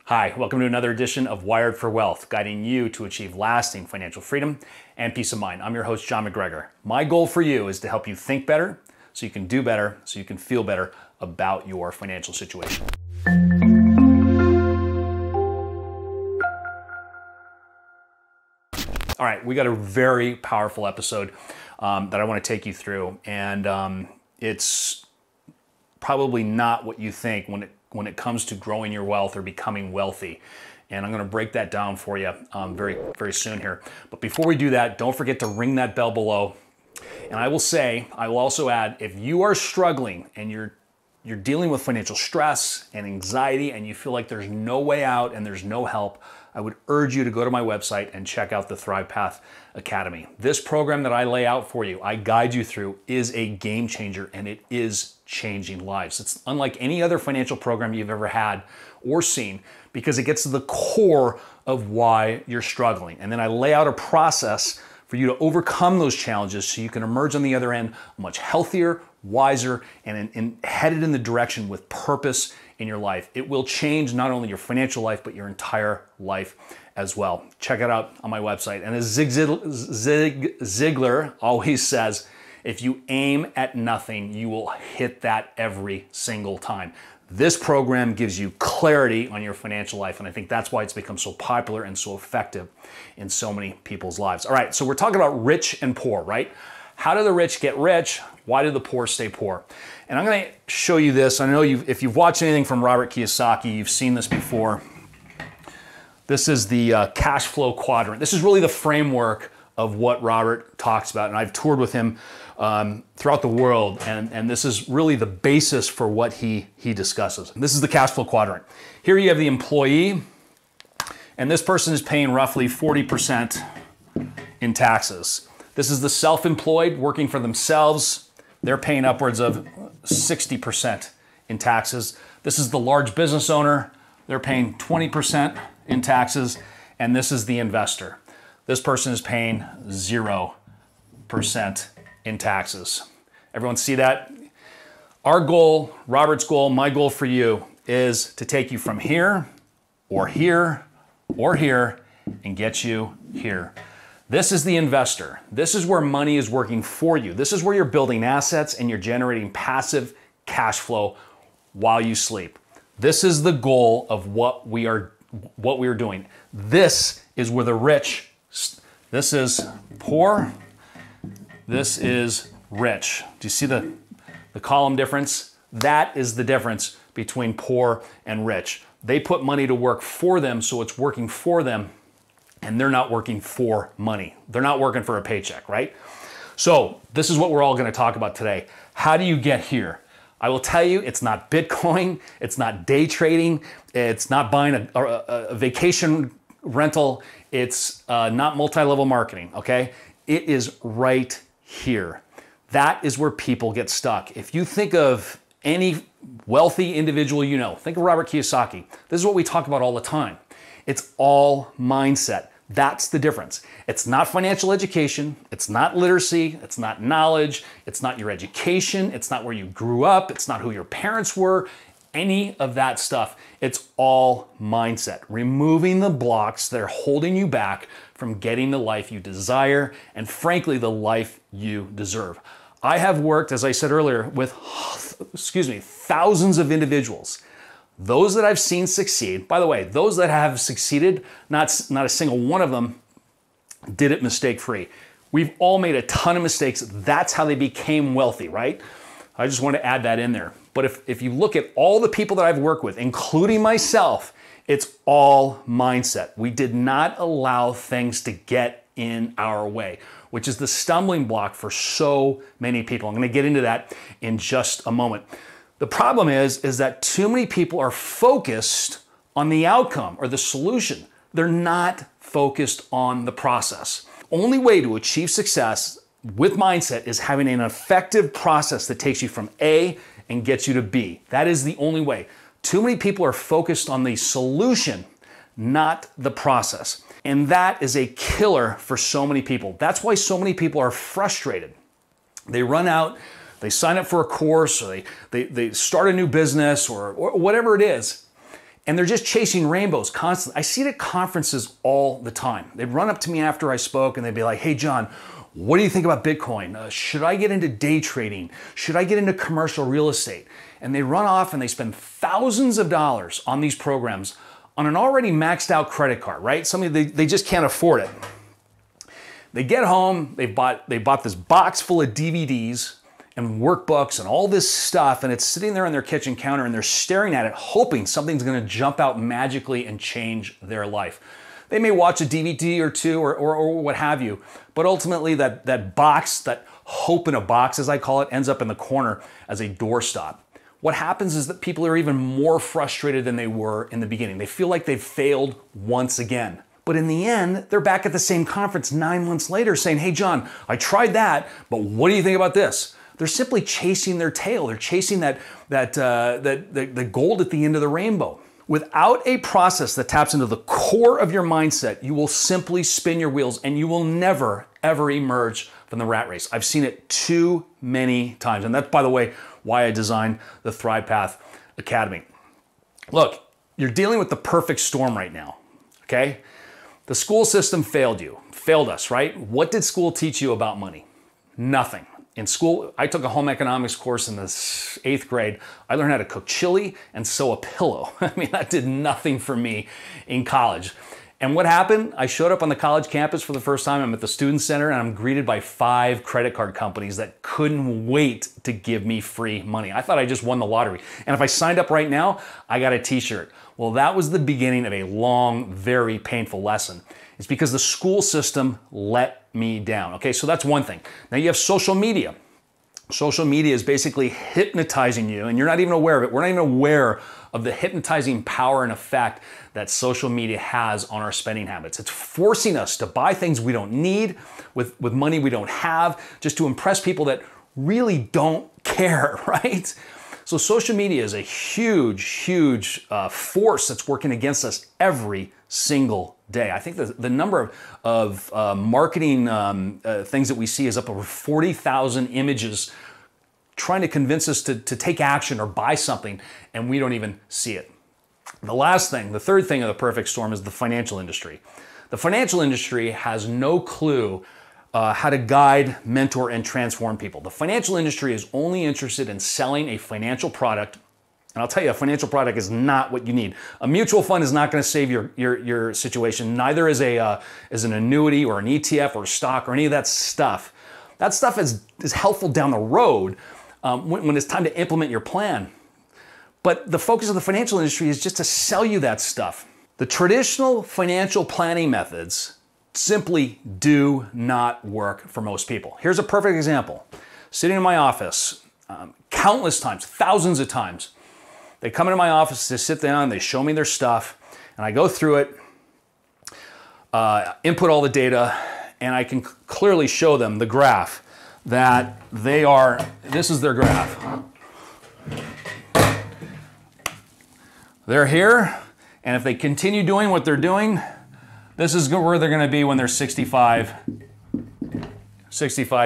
Hi, welcome to another edition of Wired for Wealth, guiding you to achieve lasting financial freedom and peace of mind. I'm your host, John MacGregor. My goal for you is to help you think better, so you can do better, so you can feel better about your financial situation. All right, we got a very powerful episode that I want to take you through, and it's probably not what you think when it comes to growing your wealth or becoming wealthy. And I'm going to break that down for you very soon here. But before we do that, don't forget to ring that bell below. And I will also add, if you are struggling and you're dealing with financial stress and anxiety and you feel like there's no way out and there's no help, I would urge you to go to my website and check out the Thrive Path Academy. This program that I lay out for you, I guide you through, is a game changer, and it is changing lives. It's unlike any other financial program you've ever had or seen, because it gets to the core of why you're struggling. And then I lay out a process for you to overcome those challenges so you can emerge on the other end much healthier, wiser, and headed in the direction with purpose in your life. It will change not only your financial life, but your entire life as well. Check it out on my website. And as Zig Ziglar always says, if you aim at nothing, you will hit that every single time. This program gives you clarity on your financial life, and I think that's why it's become so popular and so effective in so many people's lives. All right, so we're talking about rich and poor, right? How do the rich get rich? Why do the poor stay poor? And I'm going to show you this. I know if you've watched anything from Robert Kiyosaki, you've seen this before. This is the cash flow quadrant. This is really the framework of what Robert talks about, and I've toured with him throughout the world, and this is really the basis for what he discusses. This is the cash flow quadrant. Here you have the employee, and this person is paying roughly 40% in taxes. This is the self-employed working for themselves. They're paying upwards of 60% in taxes. This is the large business owner. They're paying 20% in taxes. And this is the investor. This person is paying 0% in taxes. Everyone see that? Our goal, Robert's goal, my goal for you is to take you from here or here or here and get you here. This is the investor. This is where money is working for you. This is where you're building assets and you're generating passive cash flow while you sleep. This is the goal of what we are doing. This is where the rich, this is poor, this is rich. Do you see the column difference? That is the difference between poor and rich. They put money to work for them, so it's working for them, and they're not working for money. They're not working for a paycheck, right? So this is what we're all going to talk about today. How do you get here? I will tell you, it's not Bitcoin, it's not day trading, it's not buying a vacation rental, it's not multi-level marketing, okay? It is right here. That is where people get stuck. If you think of any wealthy individual you know, think of Robert Kiyosaki. This is what we talk about all the time. It's all mindset. That's the difference. It's not financial education. It's not literacy. It's not knowledge. It's not your education. It's not where you grew up. It's not who your parents were. Any of that stuff. It's all mindset. Removing the blocks that are holding you back from getting the life you desire and, frankly, the life you deserve. I have worked, as I said earlier, with, thousands of individuals. Those that I've seen succeed, by the way, those that have succeeded, not a single one of them did it mistake-free. We've all made a ton of mistakes. That's how they became wealthy, right? I just want to add that in there. But if you look at all the people that I've worked with, including myself, it's all mindset. We did not allow things to get in our way, which is the stumbling block for so many people. I'm going to get into that in just a moment. The problem is that too many people are focused on the outcome or the solution. They're not focused on the process. Only way to achieve success with mindset is having an effective process that takes you from A and gets you to B. That is the only way. Too many people are focused on the solution, not the process. And that is a killer for so many people. That's why so many people are frustrated. They run out, they sign up for a course, or they start a new business or whatever it is, And they're just chasing rainbows constantly. I see it at conferences all the time. They'd run up to me after I spoke and they'd be like, hey, John, what do you think about Bitcoin? Should I get into day trading? Should I get into commercial real estate? And they run off and they spend thousands of dollars on these programs on an already maxed out credit card, right? Something they just can't afford it. They get home, they bought this box full of DVDs and workbooks and all this stuff, and it's sitting there on their kitchen counter and they're staring at it, hoping something's gonna jump out magically and change their life. They may watch a DVD or two or what have you, but ultimately that box, that hope in a box as I call it, ends up in the corner as a doorstop. What happens is that people are even more frustrated than they were in the beginning. They feel like they've failed once again. But in the end, they're back at the same conference 9 months later saying, hey John, I tried that, but what do you think about this? They're simply chasing their tail. They're chasing the gold at the end of the rainbow. Without a process that taps into the core of your mindset, you will simply spin your wheels and you will never, ever emerge from the rat race. I've seen it too many times. And that's, by the way, why I designed the Thrive Path Academy. Look, you're dealing with the perfect storm right now, okay? The school system failed us, right? What did school teach you about money? Nothing. In school, I took a home economics course in the 8th grade. I learned how to cook chili and sew a pillow. I mean, that did nothing for me in college. And what happened? I showed up on the college campus for the first time. I'm at the student center and I'm greeted by 5 credit card companies that couldn't wait to give me free money. I thought I just won the lottery. And if I signed up right now, I got a t-shirt. Well, that was the beginning of a long, very painful lesson. It's because the school system let me down. Okay, so that's one thing. Now you have social media. Social media is basically hypnotizing you and you're not even aware of it. We're not even aware of the hypnotizing power and effect that social media has on our spending habits. It's forcing us to buy things we don't need with money we don't have just to impress people that really don't care, right? So social media is a huge force that's working against us every single day. I think the number of marketing things that we see is up over 40,000 images trying to convince us to take action or buy something, and we don't even see it. The third thing of the perfect storm is the financial industry. The financial industry has no clue how to guide, mentor, and transform people. The financial industry is only interested in selling a financial product. And I'll tell you, a financial product is not what you need. A mutual fund is not going to save your situation. Neither is an annuity or an ETF or a stock or any of that stuff. That stuff is helpful down the road when it's time to implement your plan. But the focus of the financial industry is just to sell you that stuff. The traditional financial planning methods simply do not work for most people. Here's a perfect example. Sitting in my office, countless times, thousands of times, they come into my office to sit down, they show me their stuff, and I go through it, input all the data, and I can clearly show them the graph that this is their graph. They're here, and if they continue doing what they're doing, this is where they're gonna be when they're 65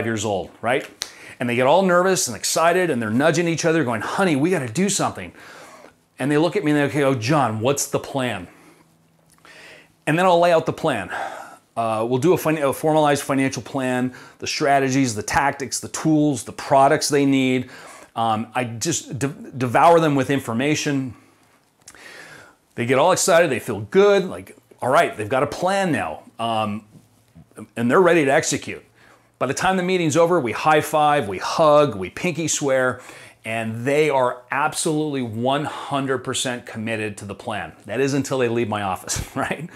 years old, right? And they get all nervous and excited and they're nudging each other going, honey, we gotta do something. And they look at me and they go, John, what's the plan? And then I'll lay out the plan. We'll do a formalized financial plan, the strategies, the tactics, the tools, the products they need. I just devour them with information. They get all excited, they feel good, like, all right, they've got a plan now, and they're ready to execute. By the time the meeting's over, we high five, we hug, we pinky swear, and they are absolutely 100% committed to the plan. That is until they leave my office, right?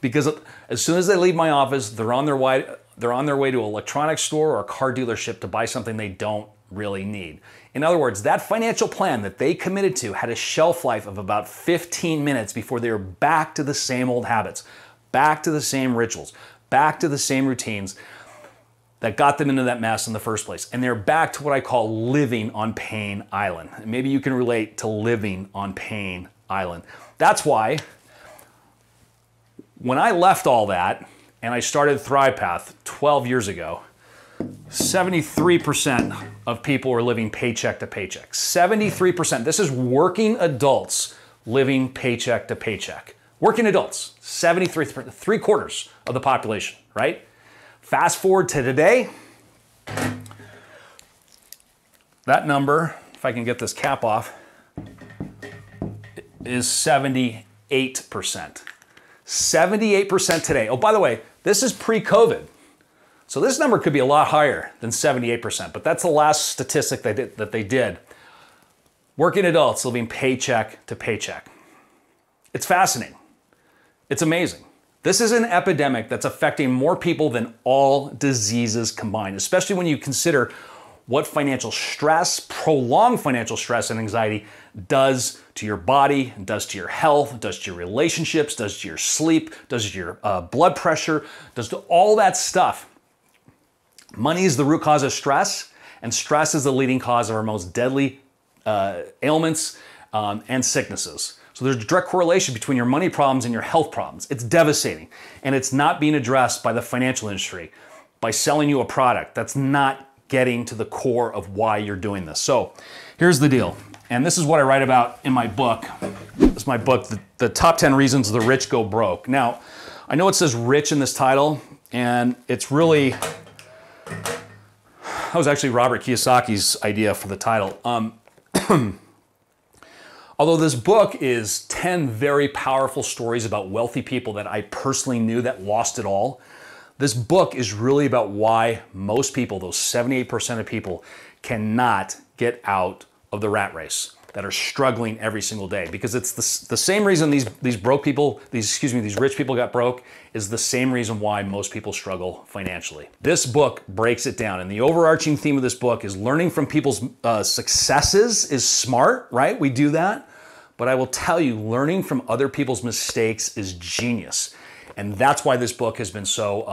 Because as soon as they leave my office, they're on their way to an electronics store or a car dealership to buy something they don't really need. In other words, that financial plan that they committed to had a shelf life of about 15 minutes before they were back to the same old habits, back to the same rituals, back to the same routines that got them into that mess in the first place. And they're back to what I call living on Pain Island. And maybe you can relate to living on Pain Island. That's why when I left all that and I started Thrive Path 12 years ago, 73% of people were living paycheck to paycheck. 73%. This is working adults living paycheck to paycheck. Working adults, 73, three-quarters of the population, right? Fast forward to today, that number, if I can get this cap off, is 78%. 78% today. Oh, by the way, this is pre-COVID. So this number could be a lot higher than 78%, but that's the last statistic that they did. Working adults living paycheck to paycheck. It's fascinating. It's amazing. This is an epidemic that's affecting more people than all diseases combined, especially when you consider what financial stress, prolonged financial stress and anxiety does to your body, does to your health, does to your relationships, does to your sleep, does to your blood pressure, does to all that stuff. Money is the root cause of stress, and stress is the leading cause of our most deadly ailments and sicknesses. So there's a direct correlation between your money problems and your health problems. It's devastating, and it's not being addressed by the financial industry by selling you a product. That's not getting to the core of why you're doing this. So here's the deal, and this is what I write about in my book. This is my book, The Top 10 Reasons the Rich Go Broke. Now, I know it says rich in this title, and it's really, that was actually Robert Kiyosaki's idea for the title. Although this book is 10 very powerful stories about wealthy people that I personally knew that lost it all, this book is really about why most people, those 78% of people, cannot get out of the rat race, that are struggling every single day. Because it's the same reason these broke people, these rich people got broke, is the same reason why most people struggle financially. This book breaks it down, and the overarching theme of this book is learning from people's successes is smart, right? We do that. But I will tell you, learning from other people's mistakes is genius. And that's why this book has been so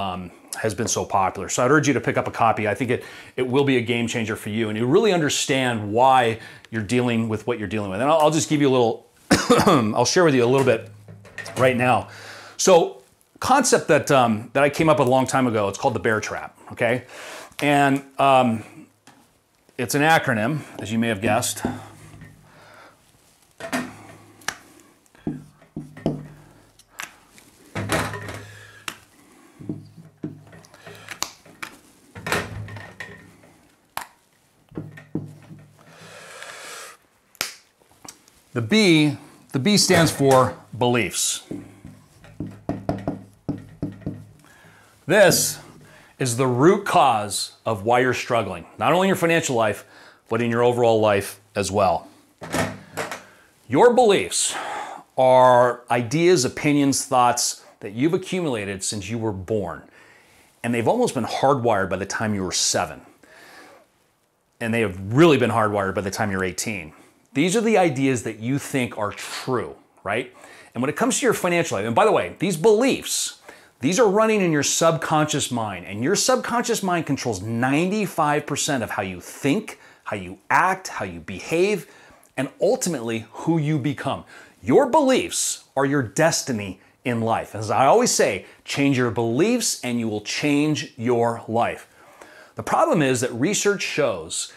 popular. So I'd urge you to pick up a copy. I think it will be a game changer for you, and you really understand why you're dealing with what you're dealing with. And I'll just give you a little, I'll share with you a little bit right now. So concept that I came up with a long time ago, it's called the bear trap, okay? And it's an acronym, as you may have guessed. The B stands for beliefs. This is the root cause of why you're struggling, not only in your financial life, but in your overall life as well. Your beliefs are ideas, opinions, thoughts that you've accumulated since you were born, and they've almost been hardwired by the time you were 7. And they have really been hardwired by the time you're 18. These are the ideas that you think are true, right? And when it comes to your financial life, and by the way, these beliefs, these are running in your subconscious mind, and your subconscious mind controls 95% of how you think, how you act, how you behave, and ultimately who you become. Your beliefs are your destiny in life. As I always say, change your beliefs and you will change your life. The problem is that research shows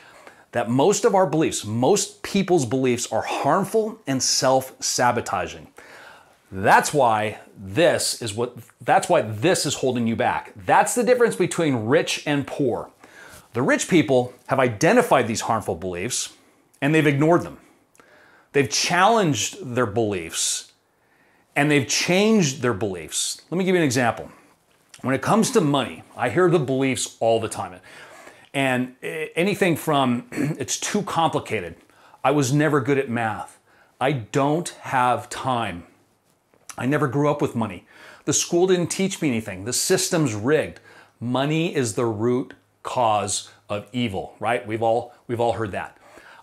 that most of our beliefs, most people's beliefs are harmful and self-sabotaging. That's why this is holding you back. That's the difference between rich and poor. The rich people have identified these harmful beliefs and they've ignored them. They've challenged their beliefs and they've changed their beliefs. Let me give you an example. When it comes to money, I hear the beliefs all the time. And anything from, it's too complicated. I was never good at math. I don't have time. I never grew up with money. The school didn't teach me anything. The system's rigged. Money is the root cause of evil, right? We've all heard that.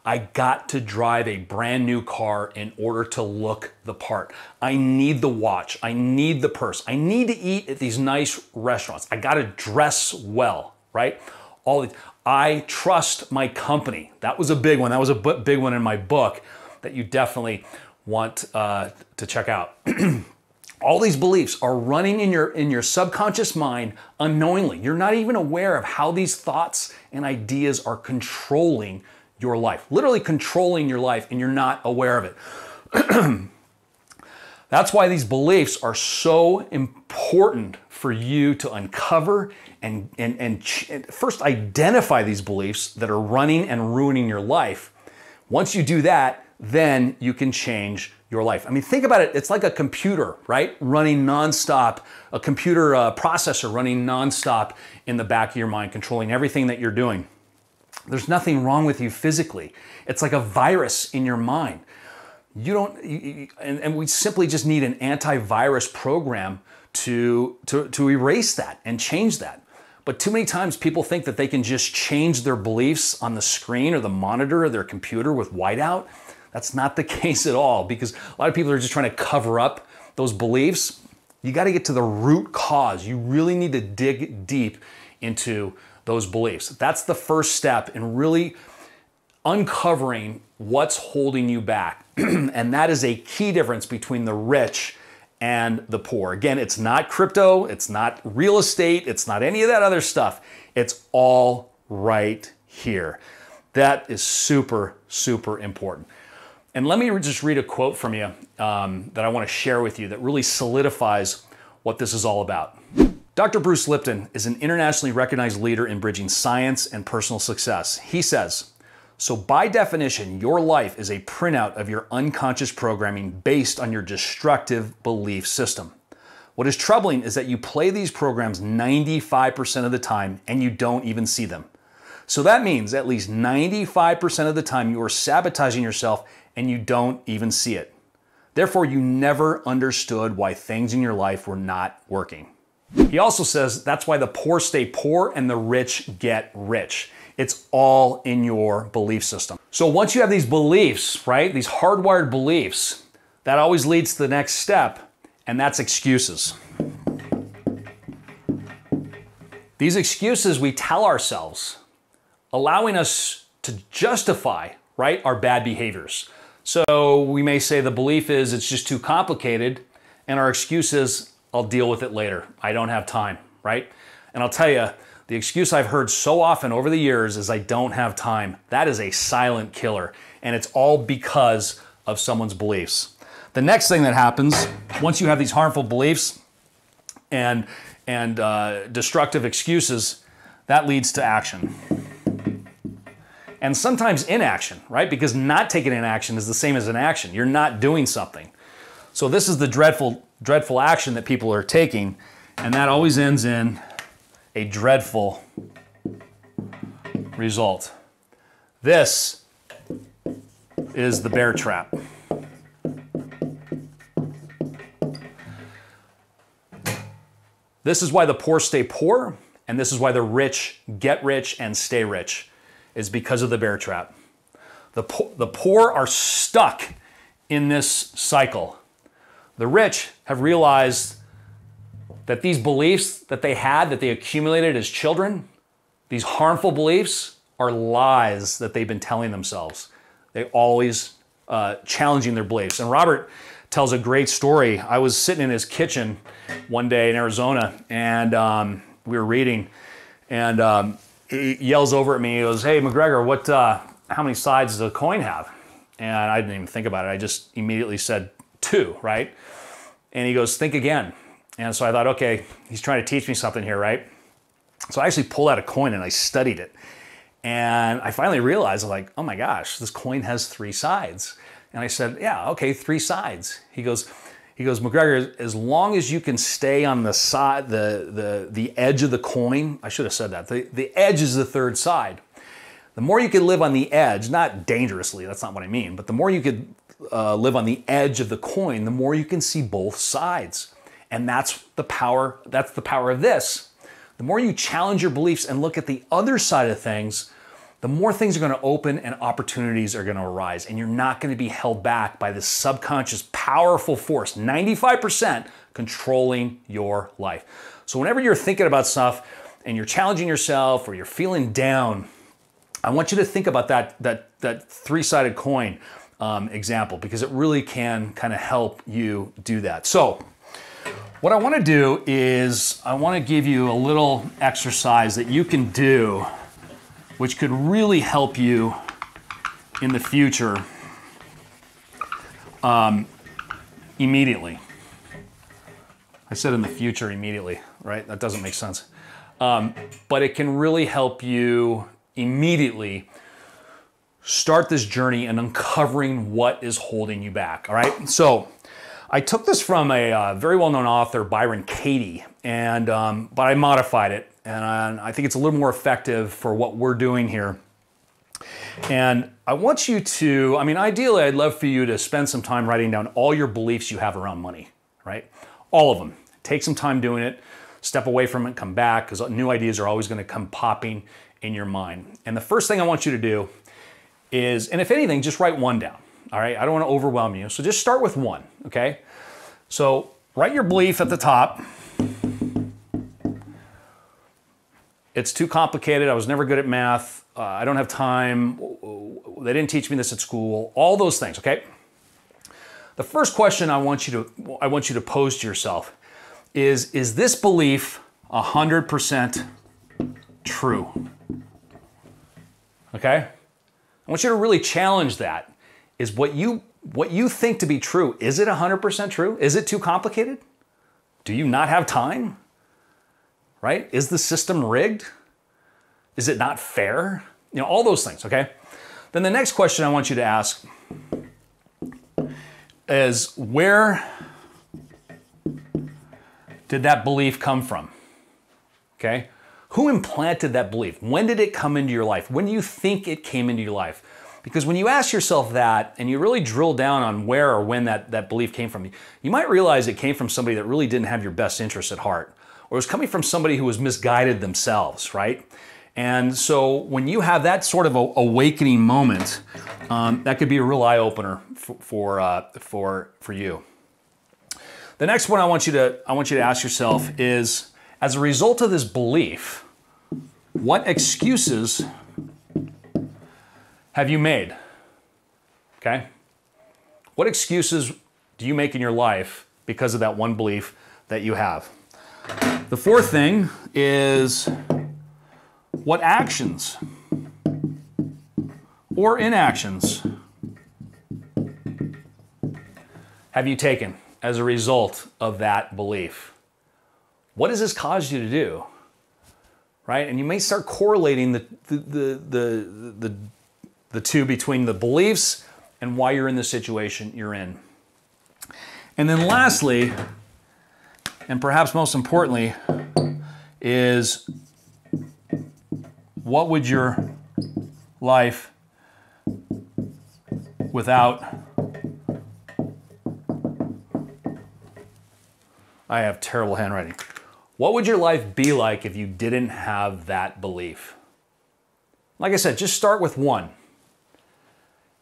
I got to drive a brand new car in order to look the part. I need the watch. I need the purse. I need to eat at these nice restaurants. I got to dress well, right? I trust my company. That was a big one. That was a big one in my book that you definitely want to check out. All these beliefs are running in your subconscious mind unknowingly. You're not even aware of how these thoughts and ideas are controlling your life, literally controlling your life, and you're not aware of it. That's why these beliefs are so important for you to uncover and first identify these beliefs that are running and ruining your life. Once you do that, then you can change your life. I mean, think about it. It's like a computer, right? Running nonstop, a computer processor running nonstop in the back of your mind, controlling everything that you're doing. There's nothing wrong with you physically. It's like a virus in your mind. And we simply just need an antivirus program to erase that and change that. But too many times people think that they can just change their beliefs on the screen or the monitor of their computer with whiteout. That's not the case at all, because a lot of people are just trying to cover up those beliefs. You got to get to the root cause. You really need to dig deep into those beliefs. That's the first step in really uncovering what's holding you back. And that is a key difference between the rich and the poor. Again, it's not crypto, it's not real estate, it's not any of that other stuff. It's all right here. That is super, super important. And let me just read a quote from you that I want to share with you that really solidifies what this is all about. Dr. Bruce Lipton is an internationally recognized leader in bridging science and personal success. He says, "So by definition, your life is a printout of your unconscious programming based on your destructive belief system. What is troubling is that you play these programs 95% of the time and you don't even see them. So that means at least 95% of the time you are sabotaging yourself and you don't even see it. Therefore, you never understood why things in your life were not working." He also says that's why the poor stay poor and the rich get rich. It's all in your belief system. So once you have these beliefs, right, these hardwired beliefs, that always leads to the next step, and that's excuses. These excuses we tell ourselves, allowing us to justify, right, our bad behaviors. So we may say the belief is it's just too complicated, and our excuse is I'll deal with it later. I don't have time, right? And I'll tell you, the excuse I've heard so often over the years is I don't have time. That is a silent killer, and it's all because of someone's beliefs. The next thing that happens, once you have these harmful beliefs and destructive excuses, that leads to action. And sometimes inaction, right? Because not taking an action is the same as an action. You're not doing something. So this is the dreadful action that people are taking, and that always ends in a dreadful result. This is the bear trap. This is why the poor stay poor, and this is why the rich get rich and stay rich, is because of the bear trap. The poor are stuck in this cycle. The rich have realized that these beliefs that they had, that they accumulated as children, these harmful beliefs are lies that they've been telling themselves. They're always challenging their beliefs. And Robert tells a great story. I was sitting in his kitchen one day in Arizona, and we were reading, and he yells over at me. He goes, "Hey, MacGregor, how many sides does a coin have?" And I didn't even think about it. I just immediately said 2, right? And he goes, "Think again." And so I thought, okay, he's trying to teach me something here, right? So I actually pulled out a coin and I studied it. And I finally realized, I'm like, oh my gosh, this coin has 3 sides. And I said, yeah, okay, 3 sides. He goes, MacGregor, as long as you can stay on the side, the edge of the coin, I should have said that, the edge is the 3rd side. The more you can live on the edge, not dangerously, that's not what I mean, but the more you could live on the edge of the coin, the more you can see both sides. And that's the power of this. The more you challenge your beliefs and look at the other side of things, the more things are going to open and opportunities are going to arise. And you're not going to be held back by this subconscious powerful force, 95% controlling your life. So whenever you're thinking about stuff and you're challenging yourself or you're feeling down, I want you to think about that 3-sided coin example, because it really can kind of help you do that. So what I want to do is I want to give you a little exercise that you can do, which could really help you in the future immediately. I said in the future immediately, right? That doesn't make sense. But it can really help you immediately start this journey and uncovering what is holding you back, all right? So I took this from a very well-known author, Byron Katie, and but I modified it, and I think it's a little more effective for what we're doing here. And I want you to, I mean, ideally, I'd love for you to spend some time writing down all your beliefs you have around money, right? All of them. Take some time doing it, step away from it, come back, because new ideas are always going to come popping in your mind. And the first thing I want you to do is, and if anything, just write one down, all right? I don't want to overwhelm you, so just start with one, okay? So write your belief at the top. It's too complicated. I was never good at math. I don't have time. They didn't teach me this at school. All those things, okay? The first question I want you to pose to yourself is this belief 100% true? Okay? I want you to really challenge that. Is what you think to be true, is it 100% true? Is it too complicated? Do you not have time? Right? Is the system rigged? Is it not fair? You know, all those things, okay? Then the next question I want you to ask is, where did that belief come from? Okay? Who implanted that belief? When did it come into your life? When do you think it came into your life? Because when you ask yourself that and you really drill down on where or when that belief came from, you might realize it came from somebody that really didn't have your best interest at heart, or it was coming from somebody who was misguided themselves, right? And so when you have that sort of awakening moment, that could be a real eye-opener for you. The next one I want you to ask yourself is, as a result of this belief, what excuses have you made? Okay? What excuses do you make in your life because of that one belief that you have? The fourth thing is, what actions or inactions have you taken as a result of that belief? What has this caused you to do? Right? And you may start correlating the two between the beliefs and why you're in the situation you're in. And then lastly, and perhaps most importantly, is, what would your life without, I have terrible handwriting. What would your life be like if you didn't have that belief? Like I said, just start with one.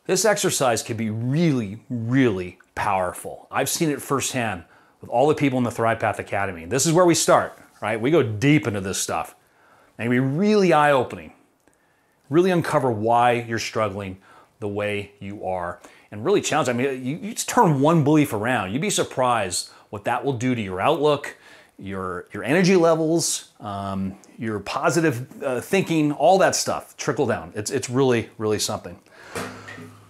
This exercise can be really, really powerful. I've seen it firsthand with all the people in the Thrive Path Academy. This is where we start, right? We go deep into this stuff. And be really eye-opening. Really uncover why you're struggling the way you are. And really challenge. I mean, you just turn one belief around. You'd be surprised what that will do to your outlook, your energy levels, your positive thinking, all that stuff. Trickle down. It's really, really something.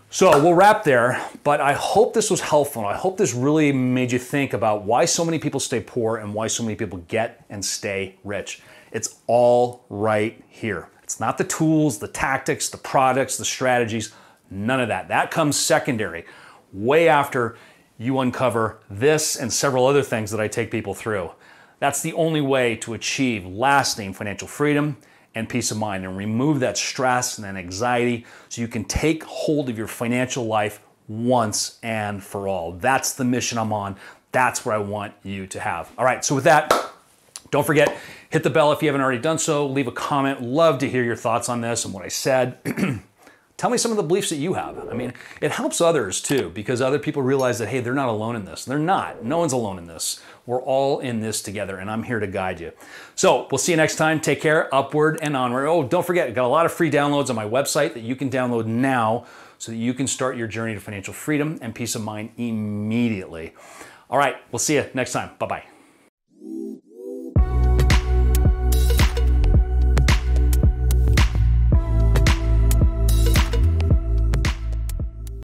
So we'll wrap there, but I hope this was helpful. I hope this really made you think about why so many people stay poor and why so many people get and stay rich. It's all right here. It's not the tools, the tactics, the products, the strategies, none of that. That comes secondary, way after you uncover this and several other things that I take people through. That's the only way to achieve lasting financial freedom and peace of mind, and remove that stress and that anxiety so you can take hold of your financial life once and for all. That's the mission I'm on. That's what I want you to have. All right, so with that, don't forget, hit the bell if you haven't already done so. Leave a comment. Love to hear your thoughts on this and what I said. Tell me some of the beliefs that you have. I mean, it helps others too, because other people realize that, hey, they're not alone in this. They're not. No one's alone in this. We're all in this together, and I'm here to guide you. So we'll see you next time. Take care. Upward and onward. Oh, don't forget, I've got a lot of free downloads on my website that you can download now so that you can start your journey to financial freedom and peace of mind immediately. All right, we'll see you next time. Bye-bye.